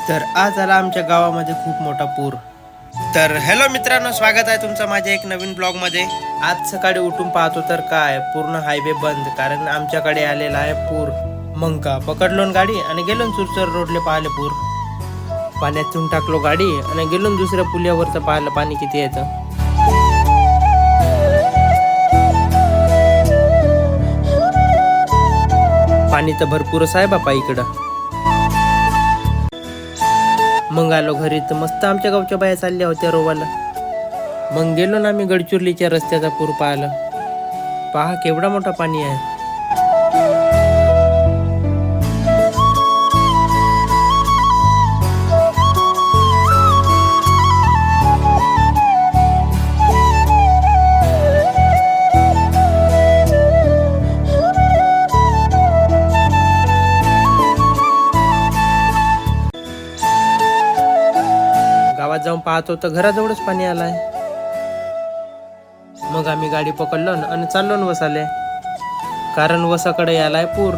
तर आज आला आमच्या गावामध्ये खूप मोठा पूर. तर हॅलो मित्रांनो, स्वागत आहे तुमचं माझ्या एक नवीन ब्लॉग मध्ये. आज सकाळी उठून पाहतो तर काय पूर्ण हायवे बंद, कारण आमच्याकडे आलेला आहे पूर. मग का पकडलो गाडी आणि गेलो सुरसर रोडले पाहिले पूर. पाण्यातून टाकलो गाडी आणि गेलो दुसऱ्या पुलावरचं पाहिलं पाणी किती यायचं. पाणी तर भरपूरच आहे बापा इकडं. मग आलो घरी तर मस्त आमच्या गावच्या बाया चालल्या होत्या रोवाला. मग गेलो ना आम्ही गडचिरोलीच्या रस्त्याचा पूर पाहिलं. पहा केवढा मोठा पाणी आहे. गावात जाऊन पाहतो तर घराजवळच पाणी आलाय. मग आम्ही गाडी पकडलो आणि चाललो वसाले, कारण वसाकडे आलाय पूर.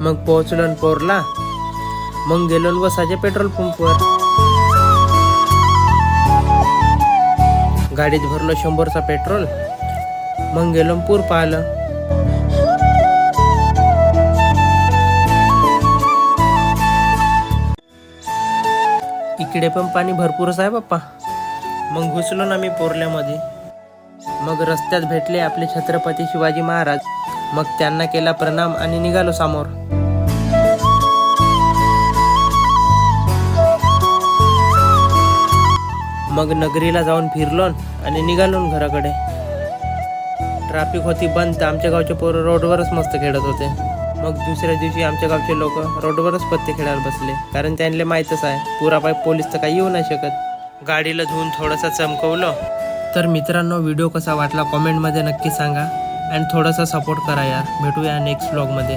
मग पोहोचलो पोरला. मग गेलो वसाच्या पेट्रोल पंपवर. गाडीत भरलो 100चा पेट्रोल. मग गेलो पूर पाहिलं. इकडे पण पाणी भरपूरच आहे बाप्पा. मग घुसलो ना मी पोरल्यामध्ये. मग रस्त्यात भेटले आपले छत्रपती शिवाजी महाराज. मग त्यांना केला प्रणाम आणि निघालो समोर. मग नगरीला जाऊन फिरलो आणि निघालो घराकडे. ट्रॅफिक होती बंद तर आमच्या गावचे पोरं रोडवरच मस्त खेळत होते. मग दुसऱ्या दिवशी आमच्या गावचे लोक रोडवरच पत्ते खेळायला बसले, कारण त्यांना माहीतच आहे पुरापाय पोलीस तर काही येऊ नाही शकत. गाडीला धुवून थोडंसं चमकवलं. तर मित्रांनो, व्हिडिओ कसा वाटला कॉमेंटमध्ये नक्की सांगा आणि थोडासा सपोर्ट करा यार. भेटूया नेक्स्ट व्लॉगमध्ये.